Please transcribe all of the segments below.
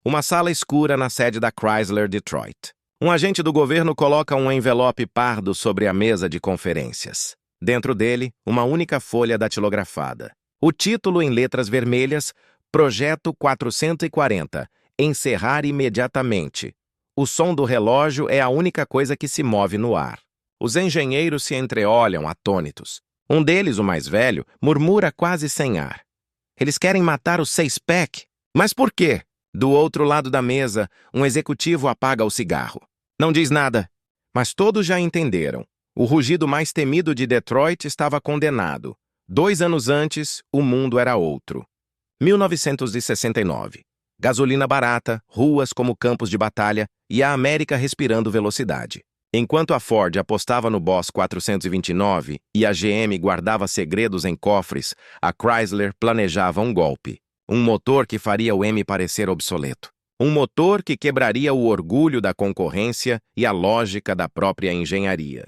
Uma sala escura na sede da Chrysler Detroit. Um agente do governo coloca um envelope pardo sobre a mesa de conferências. Dentro dele, uma única folha datilografada. O título em letras vermelhas, Projeto 440, encerrar imediatamente. O som do relógio é a única coisa que se move no ar. Os engenheiros se entreolham atônitos. Um deles, o mais velho, murmura quase sem ar. Eles querem matar o seis-pack? Mas por quê? Do outro lado da mesa, um executivo apaga o cigarro. Não diz nada, mas todos já entenderam. O rugido mais temido de Detroit estava condenado. 2 anos antes, o mundo era outro. 1969. Gasolina barata, ruas como campos de batalha e a América respirando velocidade. Enquanto a Ford apostava no Boss 429 e a GM guardava segredos em cofres, a Chrysler planejava um golpe. Um motor que faria o M parecer obsoleto. Um motor que quebraria o orgulho da concorrência e a lógica da própria engenharia.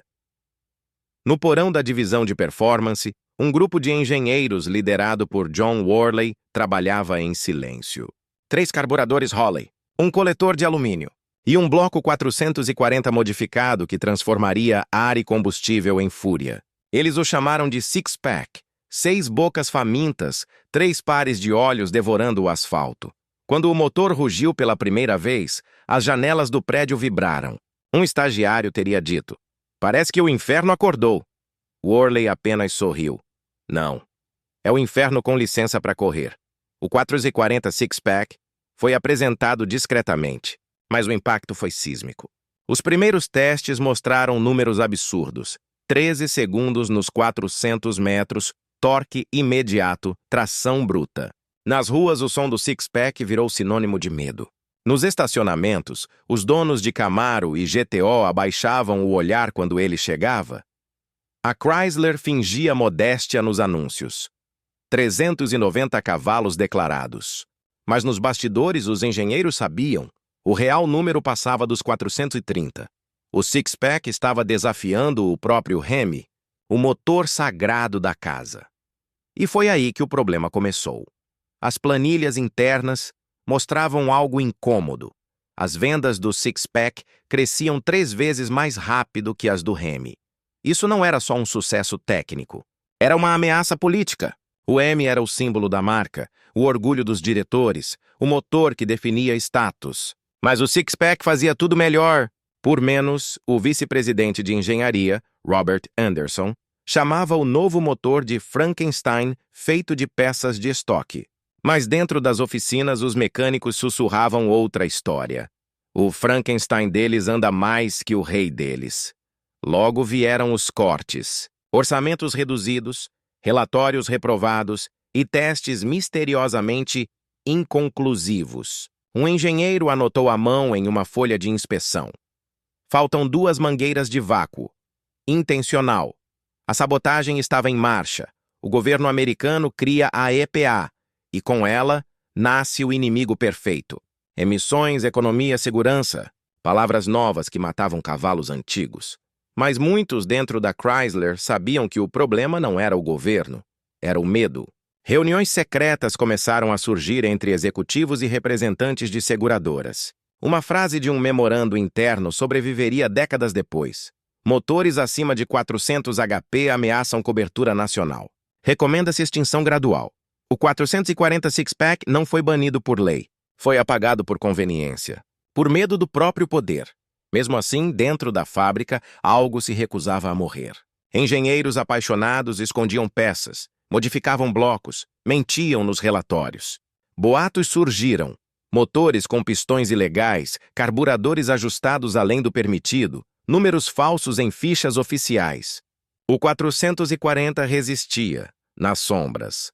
No porão da divisão de performance, um grupo de engenheiros liderado por John Worley trabalhava em silêncio. 3 carburadores Holley, um coletor de alumínio e um bloco 440 modificado que transformaria ar e combustível em fúria. Eles o chamaram de Six-Pack, 6 bocas famintas, 3 pares de olhos devorando o asfalto. Quando o motor rugiu pela primeira vez, as janelas do prédio vibraram. Um estagiário teria dito: "Parece que o inferno acordou." Worley apenas sorriu. Não. É o inferno com licença para correr. O 440 Six-Pack foi apresentado discretamente, mas o impacto foi sísmico. Os primeiros testes mostraram números absurdos. 13 segundos nos 400 metros, torque imediato, tração bruta. Nas ruas, o som do Six-Pack virou sinônimo de medo. Nos estacionamentos, os donos de Camaro e GTO abaixavam o olhar quando ele chegava. A Chrysler fingia modéstia nos anúncios. 390 cavalos declarados. Mas nos bastidores, os engenheiros sabiam. O real número passava dos 430. O Six-Pack estava desafiando o próprio Hemi, o motor sagrado da casa. E foi aí que o problema começou. As planilhas internas mostravam algo incômodo. As vendas do Six-Pack cresciam 3 vezes mais rápido que as do Hemi. Isso não era só um sucesso técnico. Era uma ameaça política. O Hemi era o símbolo da marca, o orgulho dos diretores, o motor que definia status. Mas o Six-Pack fazia tudo melhor. Por menos, o vice-presidente de engenharia, Robert Anderson, chamava o novo motor de Frankenstein feito de peças de estoque. Mas dentro das oficinas, os mecânicos sussurravam outra história. O Frankenstein deles anda mais que o rei deles. Logo vieram os cortes, orçamentos reduzidos, relatórios reprovados e testes misteriosamente inconclusivos. Um engenheiro anotou à mão em uma folha de inspeção: "Faltam 2 mangueiras de vácuo. Intencional. A sabotagem estava em marcha. O governo americano cria a EPA, e com ela nasce o inimigo perfeito. Emissões, economia, segurança. Palavras novas que matavam cavalos antigos. Mas muitos dentro da Chrysler sabiam que o problema não era o governo, era o medo. Reuniões secretas começaram a surgir entre executivos e representantes de seguradoras. Uma frase de um memorando interno sobreviveria décadas depois. Motores acima de 400 HP ameaçam cobertura nacional. Recomenda-se extinção gradual. O 440 Six-Pack não foi banido por lei. Foi apagado por conveniência. Por medo do próprio poder. Mesmo assim, dentro da fábrica, algo se recusava a morrer. Engenheiros apaixonados escondiam peças, modificavam blocos, mentiam nos relatórios. Boatos surgiram. Motores com pistões ilegais, carburadores ajustados além do permitido, números falsos em fichas oficiais. O 440 resistia, nas sombras.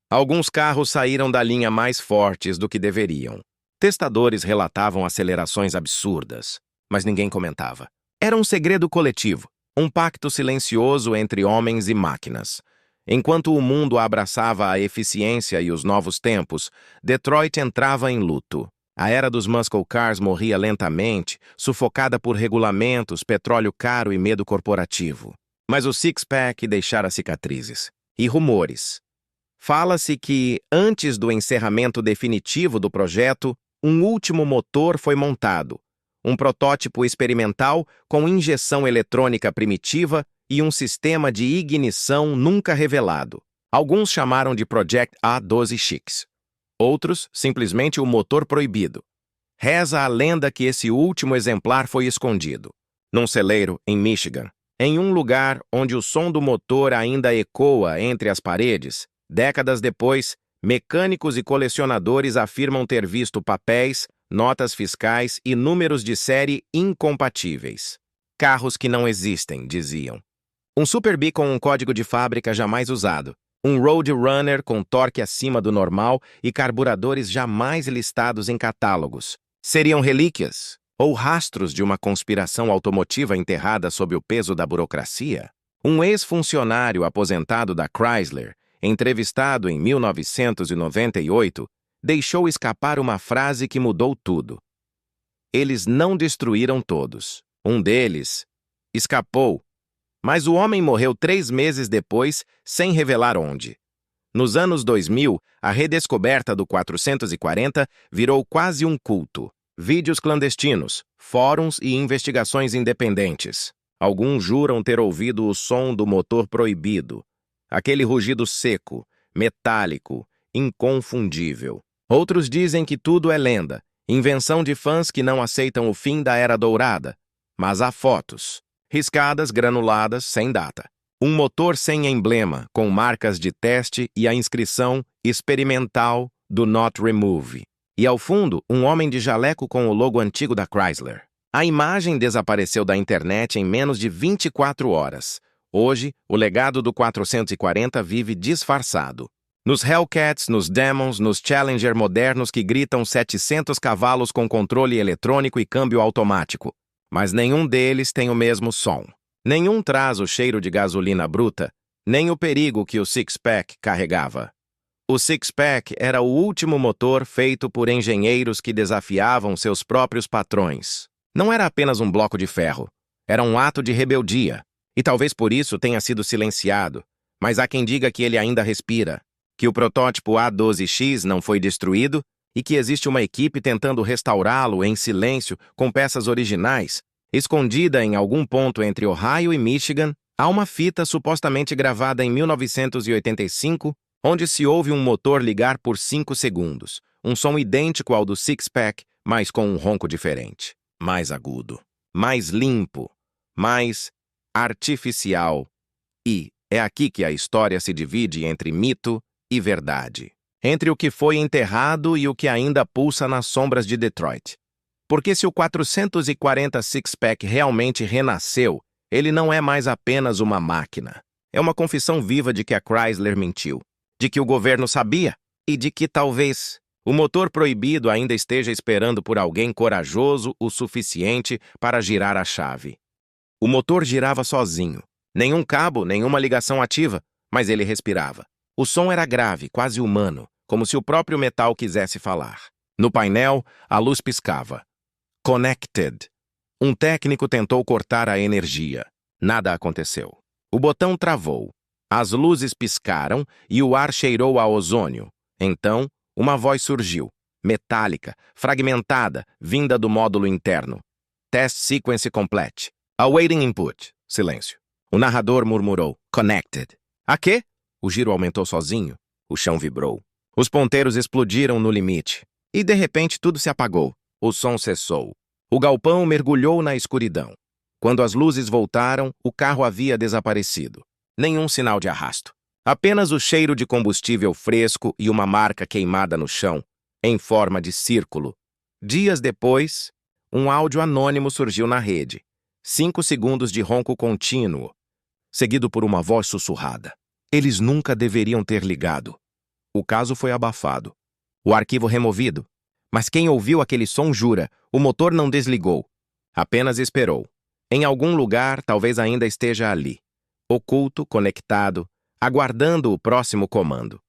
Alguns carros saíram da linha mais fortes do que deveriam. Testadores relatavam acelerações absurdas, mas ninguém comentava. Era um segredo coletivo, um pacto silencioso entre homens e máquinas. Enquanto o mundo abraçava a eficiência e os novos tempos, Detroit entrava em luto. A era dos muscle cars morria lentamente, sufocada por regulamentos, petróleo caro e medo corporativo. Mas o Six-Pack deixara cicatrizes. E rumores. Fala-se que, antes do encerramento definitivo do projeto, um último motor foi montado, um protótipo experimental com injeção eletrônica primitiva e um sistema de ignição nunca revelado. Alguns chamaram de Project A12X. Outros, simplesmente o motor proibido. Reza a lenda que esse último exemplar foi escondido, num celeiro em Michigan, em um lugar onde o som do motor ainda ecoa entre as paredes. Décadas depois, mecânicos e colecionadores afirmam ter visto papéis, notas fiscais e números de série incompatíveis. Carros que não existem, diziam. Um Super Bee com um código de fábrica jamais usado. Um Roadrunner com torque acima do normal e carburadores jamais listados em catálogos. Seriam relíquias ou rastros de uma conspiração automotiva enterrada sob o peso da burocracia? Um ex-funcionário aposentado da Chrysler, entrevistado em 1998, deixou escapar uma frase que mudou tudo. Eles não destruíram todos. Um deles escapou, mas o homem morreu 3 meses depois, sem revelar onde. Nos anos 2000, a redescoberta do 440 virou quase um culto. Vídeos clandestinos, fóruns e investigações independentes. Alguns juram ter ouvido o som do motor proibido. Aquele rugido seco, metálico, inconfundível. Outros dizem que tudo é lenda, invenção de fãs que não aceitam o fim da Era Dourada. Mas há fotos, riscadas, granuladas, sem data. Um motor sem emblema, com marcas de teste e a inscrição experimental do Not Remove. E ao fundo, um homem de jaleco com o logo antigo da Chrysler. A imagem desapareceu da internet em menos de 24 horas. Hoje, o legado do 440 vive disfarçado. Nos Hellcats, nos Demons, nos Challenger modernos que gritam 700 cavalos com controle eletrônico e câmbio automático. Mas nenhum deles tem o mesmo som. Nenhum traz o cheiro de gasolina bruta, nem o perigo que o Six-Pack carregava. O Six-Pack era o último motor feito por engenheiros que desafiavam seus próprios patrões. Não era apenas um bloco de ferro. Era um ato de rebeldia. E talvez por isso tenha sido silenciado. Mas há quem diga que ele ainda respira, que o protótipo A12X não foi destruído e que existe uma equipe tentando restaurá-lo em silêncio com peças originais. Escondida em algum ponto entre Ohio e Michigan, há uma fita supostamente gravada em 1985, onde se ouve um motor ligar por 5 segundos. Um som idêntico ao do Six-Pack, mas com um ronco diferente. Mais agudo, mais limpo, mais artificial. E é aqui que a história se divide entre mito e verdade. Entre o que foi enterrado e o que ainda pulsa nas sombras de Detroit. Porque se o 440 Six-Pack realmente renasceu, ele não é mais apenas uma máquina. É uma confissão viva de que a Chrysler mentiu, de que o governo sabia e de que talvez o motor proibido ainda esteja esperando por alguém corajoso o suficiente para girar a chave. O motor girava sozinho. Nenhum cabo, nenhuma ligação ativa, mas ele respirava. O som era grave, quase humano, como se o próprio metal quisesse falar. No painel, a luz piscava. Connected. Um técnico tentou cortar a energia. Nada aconteceu. O botão travou. As luzes piscaram e o ar cheirou a ozônio. Então, uma voz surgiu, metálica, fragmentada, vinda do módulo interno. Test sequence complete. Awaiting input. Silêncio. O narrador murmurou. Connected. A quê? O giro aumentou sozinho. O chão vibrou. Os ponteiros explodiram no limite. E de repente tudo se apagou. O som cessou. O galpão mergulhou na escuridão. Quando as luzes voltaram, o carro havia desaparecido. Nenhum sinal de arrasto. Apenas o cheiro de combustível fresco e uma marca queimada no chão, em forma de círculo. Dias depois, um áudio anônimo surgiu na rede. 5 segundos de ronco contínuo, seguido por uma voz sussurrada. Eles nunca deveriam ter ligado. O caso foi abafado. O arquivo removido. Mas quem ouviu aquele som jura, o motor não desligou. Apenas esperou. Em algum lugar, talvez ainda esteja ali. Oculto, conectado, aguardando o próximo comando.